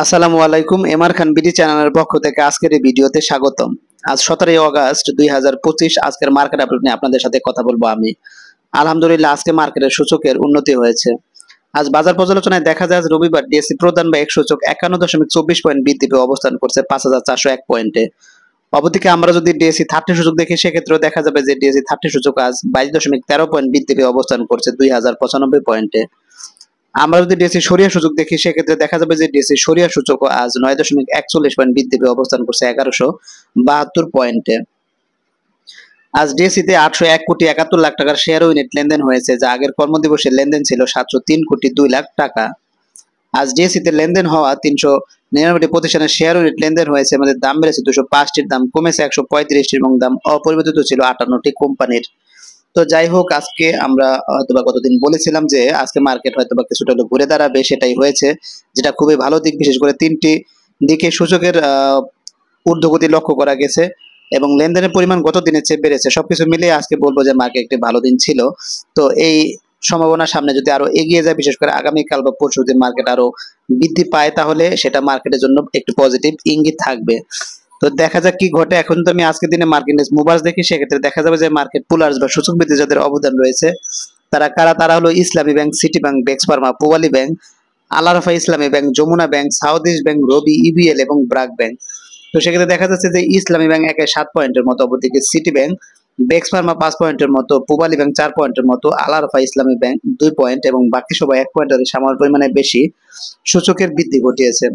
আসসালামু আলাইকুম। এমআর খান বিডি চ্যানেলের পক্ষ থেকে আজকের এই ভিডিওতে স্বাগতম। আজ 17 আগস্ট 2025 আজকের মার্কেট আপডেট নিয়ে আপনাদের সাথে কথা বলবো আমি। আলহামদুলিল্লাহ আজকে মার্কেটের সূচকের উন্নতি হয়েছে। আজ বাজার পর্যালোচনায় দেখা যায় আজ রবিবার ডিএসসি প্রধান বা এক সূচক 51.24 পয়েন্ট বৃদ্ধি পেয়ে অবস্থান করছে 5401 পয়েন্টে। অপরদিকে আমরা যদি ডিএসসি 30 সূচক দেখি সেক্ষেত্রেও দেখা যাবে যে ডিএসসি 30 সূচক আজ 22.13 পয়েন্ট বৃদ্ধি পেয়ে অবস্থান করছে 2095 পয়েন্টে। আমরা যদি ডিএসসি সরিয়া সূচক দেখি সেক্ষেত্রে দেখা যাবে যে ডিএসসি সরিয়া সূচক আজ 9.41 পয়েন্ট বৃদ্ধি পেয়ে অবস্থান করছে 1172 পয়েন্টে। আজ ডিএসসি তে 801 কোটি 71 লাখ টাকার শেয়ার ইউনিট লেনদেন হয়েছে, যা আগের কর্মদিবসের লেনদেন ছিল 703 কোটি 2 লাখ টাকা। আজ ডিএসসি তে লেনদেন হওয়া 399টি প্রতিষ্ঠানের শেয়ার ইউনিট লেনদেন হয়েছে, আমাদের দাম বেড়েছে 205টির, দাম কমেছে 135টির এবং দাম অপরিবর্তিত ছিল 58টি কোম্পানির। তো যাই হোক, আজকে আমরা হয়তোবা কতদিন বলেছিলাম যে আজকে মার্কেট হয়তোবা কিছুটা হলেও ঘুরে দাঁড়াবে, সেটাই হয়েছে, যেটা খুবই ভালো দিক। বিশেষ করে তিনটি দিকে সূচকের ঊর্ধ্বগতি লক্ষ্য করা গেছে এবং লেনদেনের পরিমাণ গত দিনের চেয়ে বেড়েছে। সবকিছু মিলিয়ে আজকে বলবো যে মার্কেট একটি ভালো দিন ছিল। তো এই সম্ভাবনা সামনে যদি আরো এগিয়ে যায়, বিশেষ করে আগামীকাল বা পরশু দিন মার্কেট আরো বৃদ্ধি পায়, তাহলে সেটা মার্কেটের জন্য একটি পজিটিভ ইঙ্গিত থাকবে। তো দেখা যাক কি ঘটে। এখন তো আমি আজকের দিনে মার্কেট মুভার্স দেখি, সেক্ষেত্রে দেখা যাবে যে মার্কেট পুলার্স বা সূচক বৃদ্ধি যাদের অবদান রয়েছে তারা কারা, তারা হলো Islami Bank, City Bank, Bex Pharma, Pubali Bank, Al Arafah Islami Bank, Jamuna Bank, South East Bank, Robi, EBL এবং ব্রাক ব্যাংক। তো সেক্ষেত্রে দেখা যাচ্ছে যে ইসলামী ব্যাংক 7 পয়েন্টের মতো, অপরদিকে সিটি ব্যাংক, বেক্স ফার্মা 5 পয়েন্টের মতো, পূবালী ব্যাংক 4 পয়েন্টের মতো, আল আরাফা ইসলামী ব্যাংক 2 পয়েন্ট এবং বাকি সবাই 1 পয়েন্টের সামান্য পরিমাণে বেশি সূচকের বৃদ্ধি ঘটিয়েছে।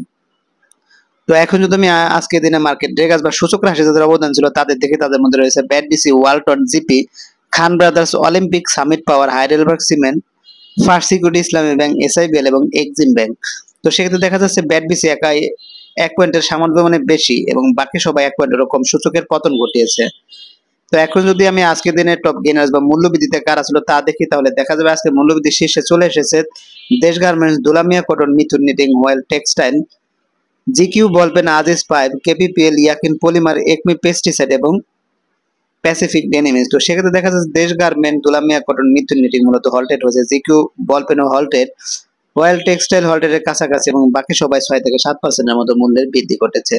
তো এখন যদি আমি আজকে দিনে মার্কেট ড্রেগাস বা সূচক রাশি যাদের অবদান ছিল তাদের দেখি, তাদের মধ্যে রয়েছে ব্যাটবিসি, ওয়ালটন, জিপি, খান ব্রাদার্স, অলিম্পিক, সামিট পাওয়ার, Heidelberg cement, first Security Islami bank, SIBL এবং এক্সিম ব্যাংক। তো সেক্ষেত্রে দেখা যাচ্ছে ব্যাটবিসি একাই 1 পয়েন্টের সামান্য পরিমাণে বেশি এবং বাকি সবাই 1 পয়েন্টের কম সূচকের পতন ঘটিয়েছে। তো এখন যদি আমি আজকে দিনে টপ গেইনার্স বা মূল্যবৃদ্ধিতে কারা ছিল তা দেখি, তাহলে দেখা যাবে আজকে মূল্যবৃদ্ধি শীর্ষে চলে এসেছে Desh Garments, Dulamia Cotton, Mithun Knitting, Well Textile, GQ Ballpen, Aziz Pipe, KPPL, Yakin Polymer, Acme Pesticide এবং প্যাসিফিক ডেনিমিস। তো সেক্ষেত্রে দেখা যাচ্ছে Desh Garment, Dulamia Cotton, Mithun Knitting মূলত হল্টেড হয়েছে, জিকিউ বলপেন ও হল্টেড, রয়্যাল টেক্সটাইল হল্টেডের কাছাকাছি এবং বাকি সবাই 6 থেকে 7% মতো মূল্যের বৃদ্ধি ঘটেছে।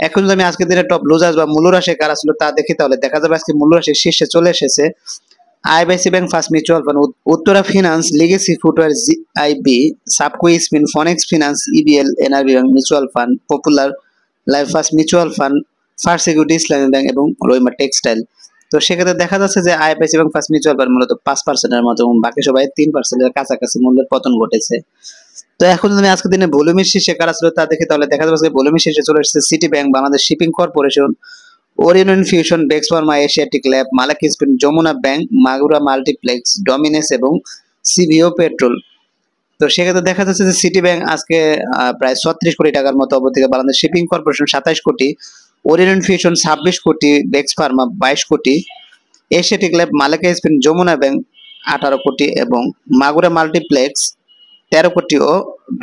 এখন যদি আমি আজকের দিনে টপ লুজার্স বা মূল্যরাশি কারা ছিল তা দেখি, তাহলে দেখা যাবে আজকে মূল্যরাশির শীর্ষে চলে এসেছে IBIC Bank, First Mutual Fund, Uttara Finance, Legacy Footwear, IB, Sabco Spin, Phoenix Finance, EBL, NRB Bank Mutual Fund, Popular Life First Mutual Fund, First Security Islami Bank এবং রহিমা টেক্সটাইল। তো সেক্ষেত্রে দেখা যাচ্ছে যে IBIC Bank, First Mutual Fund মূলত 5%-এর মতো এবং বাকি সবাই 3%-এর কাছাকাছি মূল্যের পতন ঘটেছে। তো এখন যদি আমি আজকের দিনে ভলিউমের শীর্ষে কারা ছিল তা দেখি, তাহলে দেখা যাচ্ছে ভলিউমের শীর্ষে চলে এসেছে City Bank, Bangladesh Shipping Corporation, Orion Fusion, Bex Pharma, Asiatic Lab, Malek Spin, Jamuna Bank, Magura Multiplex, Dominance এবং সিভিও পেট্রোল। তো সেক্ষেত্রে দেখা যাচ্ছে যে সিটি ব্যাংক আজকে প্রায় 36 কোটি টাকার মতো, অবদিকে বাংলাদেশ শিপিং কর্পোরেশন 27 কোটি, ওরিয়ন ফিউশন 26 কোটি, বেক্স ফার্মা 22 কোটি, Asiatic Lab, Malek Spin, Jamuna Bank 18 কোটি এবং মাগুরা মাল্টিপ্লেক্স 13 কোটি ও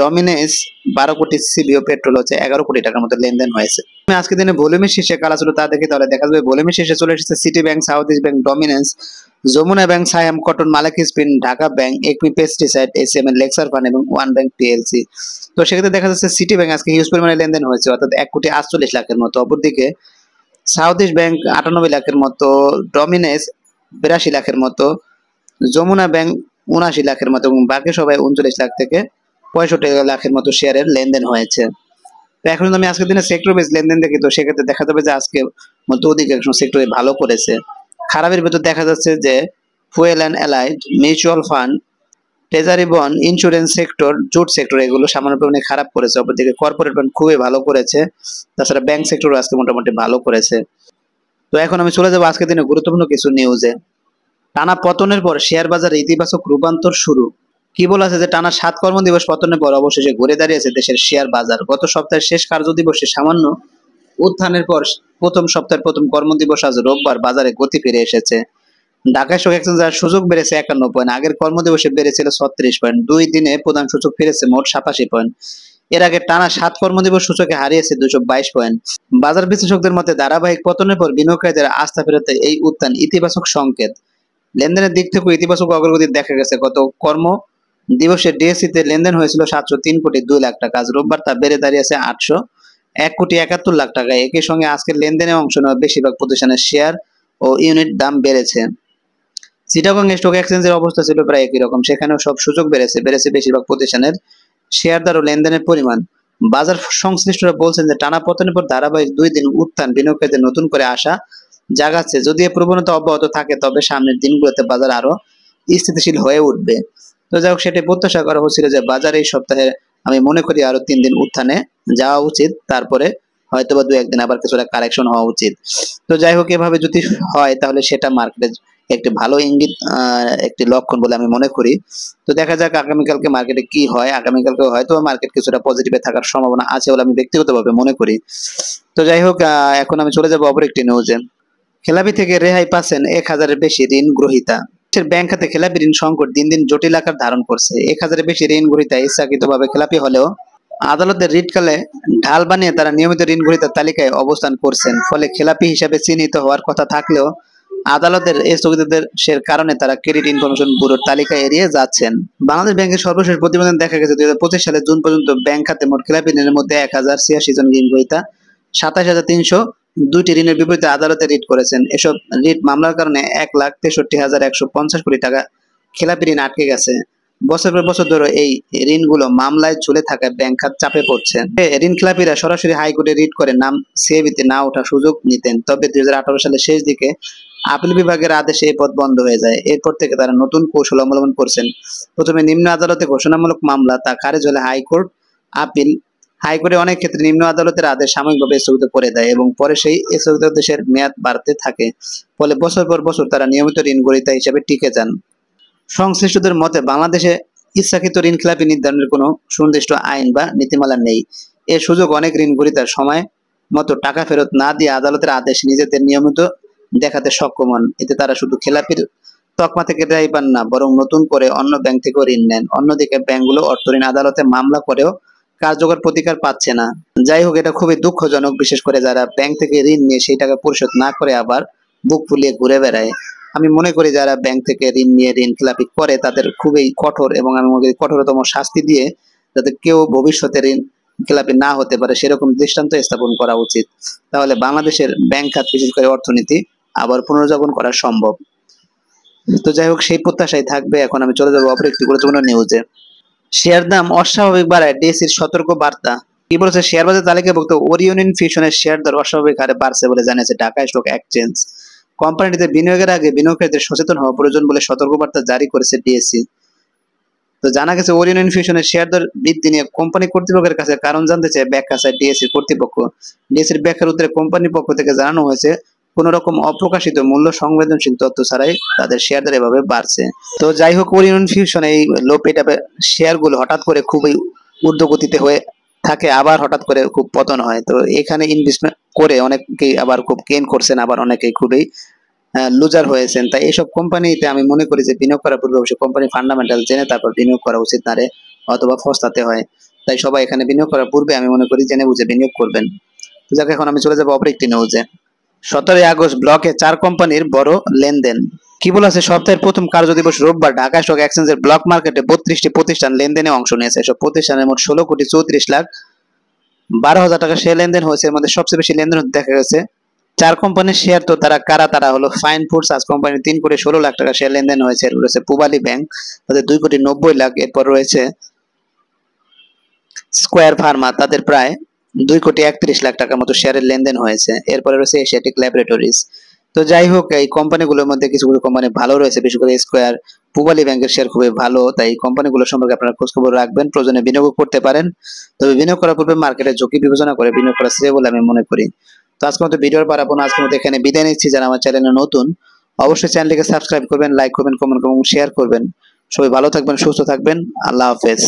ডমিনেস 12 কোটি, সিবিও পেট্রোল হচ্ছে 11 কোটি টাকার মতো লেনদেন হয়েছে। আজকে দিনে ভলিউমের শীর্ষে কারা ছিল তা দেখি, তাহলে দেখা যাবে ভলিউমের শীর্ষে চলে এসেছে City Bank, South East Bank, Dominance, Jamuna Bank, Saiham Cotton, Malek Spin, Dhaka Bank, Acme Pesticide, SML, Lexar Fund এবং ওয়ান ব্যাংক পিএলসি। তো সেক্ষেত্রে দেখা যাচ্ছে সিটি ব্যাংক আজকে হিউজ পরিমাণে লেনদেন হয়েছে, অর্থাৎ 1,48,00,000-এর মতো। অপরদিকে সাউথ ইস্ট ব্যাংক 98 লাখের মতো, ডমিনেন্স 82 লাখের মতো, যমুনা ব্যাংক 79 লাখের মতো এবং বাকি সবাই 39 লাখ থেকে 65 লাখের মতো শেয়ারের লেনদেন হয়েছে। তো এখন যদি আমি আজকের দিনে সেক্টর বেস লেনদেন দেখি, তো সেক্ষেত্রে দেখা যাবে যে আজকে মূলত অধিকাংশ সেক্টরে ভালো করেছে। খারাপের ভিতর দেখা যাচ্ছে যে fuel and allied, mutual fund, treasury bond, insurance sector, jute sector এগুলো সামান্য পরিমাণে খারাপ করেছে। অপরদিকে কর্পোরেট বন্ড খুবই ভালো করেছে, তাছাড়া ব্যাংক সেক্টরও আজকে মোটামুটি ভালো করেছে। তো এখন আমি চলে যাবো আজকের দিনে গুরুত্বপূর্ণ কিছু নিউজে। টানা পতনের পর শেয়ার বাজারে ইতিবাচক রূপান্তর শুরু। কি বলা আছে যে টানা 7 কর্মদিবস পতনের পর অবশেষে ঘুরে দাঁড়িয়েছে দেশের শেয়ার বাজার। গত সপ্তাহের শেষ কার্যদিবসে সামান্য উত্থানের পর প্রথম সপ্তাহের প্রথম কর্মদিবস আজ রোববার বাজারে গতি ফিরে এসেছে। ঢাকা স্টক এক্সচেঞ্জের সূচক বেড়েছে 51 পয়েন্ট, আগের কর্মদিবসে বেড়েছিল 36 পয়েন্ট। 2 দিনে প্রধান সূচক ফিরেছে মোট 87 পয়েন্ট। এর আগে টানা 7 কর্মদিবস সূচকে হারিয়েছে 222 পয়েন্ট। বাজার বিশ্লেষকদের মতে ধারাবাহিক পতনের পর বিনিয়োগকারীদের আস্থা ফেরাতে এই উত্থান ইতিবাচক সংকেত। লেনদেনের দিক থেকে ইতিবাচক অগ্রগতি দেখা গেছে গত কর্ম দিবসে ডিএসসি তে লেনদেন হয়েছিল 703,02,00,000 টাকা। আজ রোববার তা বেড়ে দাঁড়িয়েছে 801,71,00,000 টাকা। একই সঙ্গে আজকের লেনদেনে অংশ নেওয়া বেশিরভাগ প্রতিষ্ঠানের শেয়ার ও ইউনিট দাম বেড়েছে। চিটাগং স্টক এক্সচেঞ্জের অবস্থা ছিল প্রায় একই রকম, সেখানেও সব সূচক বেড়েছে বেশিরভাগ প্রতিষ্ঠানের শেয়ার দর ও লেনদেনের পরিমাণ। বাজার সংশ্লিষ্টরা বলছেন যে টানা পতনের পর ধারাবাহিক 2 দিন উত্থান বিনিয়োগকারীদের নতুন করে আশা জাগাচ্ছে। যদি এই প্রবণতা অব্যাহত থাকে তবে সামনের দিনগুলোতে বাজার আরো স্থিতিশীল হয়ে উঠবে। তো যাই হোক, সেটাই প্রত্যাশা করা হচ্ছিল যে বাজার এই সপ্তাহে আমি মনে করি আরো 3 দিন উত্থানে যাওয়া উচিত, তারপরে হয়তোবা 2-1 দিন আবার কিছুটা কারেকশন হওয়া উচিত। তো যাই হোক, এভাবে যদি হয় তাহলে সেটা মার্কেটে একটি ভালো ইঙ্গিত, একটি লক্ষণ বলে আমি মনে করি। তো দেখা যাক আগামীকালকে মার্কেটে কি হয়। আগামীকালকে হয়তো মার্কেট কিছুটা পজিটিভে থাকার সম্ভাবনা আছে বলে আমি ব্যক্তিগতভাবে মনে করি। তো যাই হোক, এখন আমি চলে যাব অপর একটি নিউজে। খেলাপি থেকে রেহাই পাচ্ছেন 1,000-এর বেশি ঋণ গ্রহীতা। ব্যাংক খাতে খেলাপি ঋণ সংকট দিন দিন জটিল আকার ধারণ করছে। 1,000-এর বেশি ঋণ গ্রহীতা ইচ্ছাকৃতভাবে খেলাপি হলেও আদালতের রিটকালে ঢাল বানিয়ে তারা নিয়মিত ঋণ গ্রহীতার তালিকায় অবস্থান করছেন। ফলে খেলাপি হিসাবে চিহ্নিত হওয়ার কথা থাকলেও আদালতের এই স্থগিতাদেশের কারণে তারা ক্রেডিট ইনফরমেশন ব্যুরোর তালিকা এড়িয়ে যাচ্ছেন। বাংলাদেশ ব্যাংকের সর্বশেষ প্রতিবেদন দেখা গেছে 2025 সালের জুন পর্যন্ত ব্যাংক খাতে মোট খেলাপি ঋণের মধ্যে 1,086 জন ঋণ গ্রহীতা 27,302টি ঋণের বিপরীতে আদালতে রিট করেছেন। এসব রিট মামলার কারণে 1,63,150 কোটি টাকা খেলাপি ঋণ আটকে গেছে। বছর পর বছর ধরে এই ঋণগুলো মামলায় ঝুলে থাকায় ব্যাংক খাত চাপে পড়ছে। ঋণ খেলাপিরা সরাসরি হাইকোর্টে রিট করে নাম সিএবিতে না ওঠার সুযোগ নিতেন। তবে 2018 সালের শেষ দিকে আপিল বিভাগের আদেশে এই পথ বন্ধ হয়ে যায়। এরপর থেকে তারা নতুন কৌশল অবলম্বন করছেন। প্রথমে নিম্ন আদালতে ঘোষণামূলক মামলা, তা খারিজ হলে হাইকোর্ট আপিল। হাইকোর্টে অনেক ক্ষেত্রে নিম্ন আদালতের আদেশ সাময়িকভাবে স্থগিত করে দেয় এবং পরে সেই স্থগিতাদেশের মেয়াদ বাড়তে থাকে। ফলে বছর পর বছর তারা নিয়মিত ঋণ গ্রহীতা হিসেবে টিকে যান। সংশ্লিষ্টদের মতে বাংলাদেশে ইচ্ছাকৃত ঋণ খেলাপি নির্ধারণের কোনো সুনির্দিষ্ট আইন বা নীতিমালা নেই। এর সুযোগ অনেক ঋণ গ্রহীতার সময় মতো টাকা ফেরত না দিয়ে আদালতের আদেশ নিজেদের নিয়মিত দেখাতে সক্ষম হন। এতে তারা শুধু খেলাপির তকমা থেকে রেহাই পান না, বরং নতুন করে অন্য ব্যাংক থেকেও ঋণ নেন। অন্যদিকে ব্যাংকগুলো অর্থ ঋণ আদালতে মামলা করেও কার্যকর প্রতিকার পাচ্ছে না। যাই হোক, এটা খুবই দুঃখজনক, বিশেষ করে যারা ব্যাংক থেকে ঋণ নিয়ে সেই টাকা পরিশোধ না করে আবার বুক ফুলিয়ে ঘুরে বেড়ায়। আমি মনে করি যারা ব্যাংক থেকে ঋণ নিয়ে ঋণ খেলাপি করে তাদের খুবই কঠোর, এবং আমি মনে করি কঠোরতম শাস্তি দিয়ে যাতে কেউ ভবিষ্যতে ঋণ খেলাপি না হতে পারে সেরকম দৃষ্টান্ত স্থাপন করা উচিত। তাহলে বাংলাদেশের ব্যাংক খাত, বিশেষ করে অর্থনীতি আবার পুনর্জাগরণ করা সম্ভব। তো যাই হোক, সেই প্রত্যাশাই থাকবে। এখন আমি চলে যাবো অপর একটি গুরুত্বপূর্ণ নিউজে। শেয়ার দাম অস্বাভাবিক বাড়ায় ডিএসসির সতর্ক বার্তা। কি বলেছে? শেয়ার বাজার তালিকাভুক্ত ওরিয়ন ইনফিউশনের শেয়ার দর অস্বাভাবিক হারে বাড়ছে বলে জানিয়েছে ঢাকা স্টক এক্সচেঞ্জ। কোম্পানিটিতে বিনিয়োগের আগে বিনিয়োগকারীদের সচেতন হওয়া প্রয়োজন বলে সতর্কবার্তা জারি করেছে ডিএসসি। তো জানা গেছে ওরিয়ন ইনফিউশনের শেয়ার দর বৃদ্ধি নিয়ে কোম্পানি কর্তৃপক্ষের কাছে কারণ জানতে চেয়ে ব্যাখ্যা চায় ডিএসসি কর্তৃপক্ষ। ডিএসসির ব্যাখ্যার উত্তরে কোম্পানির পক্ষ থেকে জানানো হয়েছে কোন রকম অপ্রকাশিত মূল্য সংবেদনশীল তথ্য ছাড়াই তাদের শেয়ার দর এভাবে বাড়ছে। তো যাই হোক, ওরিয়ন ইনফিউশন এই লো পেটআপের শেয়ারগুলো হঠাৎ করে খুবই ঊর্ধ্বগতিতে হয়ে থাকে, আবার হঠাৎ করে খুব পতন হয়। তো এখানে ইনভেস্টমেন্ট করে অনেকেই আবার খুব গেইন করছেন, আবার অনেকেই খুবই লুজার হয়েছেন। তাই এইসব কোম্পানিতে আমি মনে করি যে বিনিয়োগ করার পূর্বে অবশ্যই কোম্পানি ফান্ডামেন্টাল জেনে তারপর বিনিয়োগ করা উচিত, না রে অথবা ফস্তাতে হয়। তাই সবাই এখানে বিনিয়োগ করার পূর্বে আমি মনে করি জেনে বুঝে বিনিয়োগ করবেন। তো যাক, এখন আমি চলে যাবো অপর একটি নিউজে। 17 আগস্ট ব্লকে 4 কোম্পানির বড় লেনদেন। কি বলেছে? সপ্তাহের প্রথম কার্যদিবস রোববার ঢাকা স্টক এক্সচেঞ্জের ব্লক মার্কেটে 32টি প্রতিষ্ঠান লেনদেনে অংশ নিয়েছে। এসব প্রতিষ্ঠানের মোট 16,34,12,000 টাকা শেয়ার লেনদেন হয়েছে। এর মধ্যে সবচেয়ে বেশি লেনদেন দেখা গেছে 4 কোম্পানির শেয়ার। তো তারা হলো ফাইন ফুডস আজ কোম্পানি 3,16,00,000 টাকা শেয়ার লেনদেন হয়েছে। এরপর রয়েছে পূবালী ব্যাংক, তাদের 2,90,00,000। এরপর রয়েছে স্কয়ার ফার্মা, তাদের প্রায় 2,31,00,000 টাকার মতো শেয়ারের লেনদেন হয়েছে। এরপরে রয়েছে এশিয়াটিক ল্যাবরেটরিজ। তো যাই হোক, এই কোম্পানিগুলোর মধ্যে কিছু কিছু কোম্পানি ভালো রয়েছে, বিশেষ করে স্কয়ার, পূবালী ব্যাংকের শেয়ার খুবই ভালো। তাই কোম্পানিগুলো সম্পর্কে আপনারা খোঁজখবর রাখবেন, প্রয়োজনে বিনিয়োগ করতে পারেন। তবে বিনিয়োগ করার পূর্বে মার্কেটের ঝুঁকি বিবেচনা করে বিনিয়োগ করা শ্রেয় বলে আমি মনে করি। তো আজকের মতো ভিডিওর পারাবো না, আজকের মতো এখানে বিদায় নিচ্ছি। যারা আমার চ্যানেলে নতুন অবশ্যই চ্যানেলটিকে সাবস্ক্রাইব করবেন, লাইক করবেন, কমেন্ট করবেন, শেয়ার করবেন। সবাই ভালো থাকবেন, সুস্থ থাকবেন। আল্লাহ হাফেজ।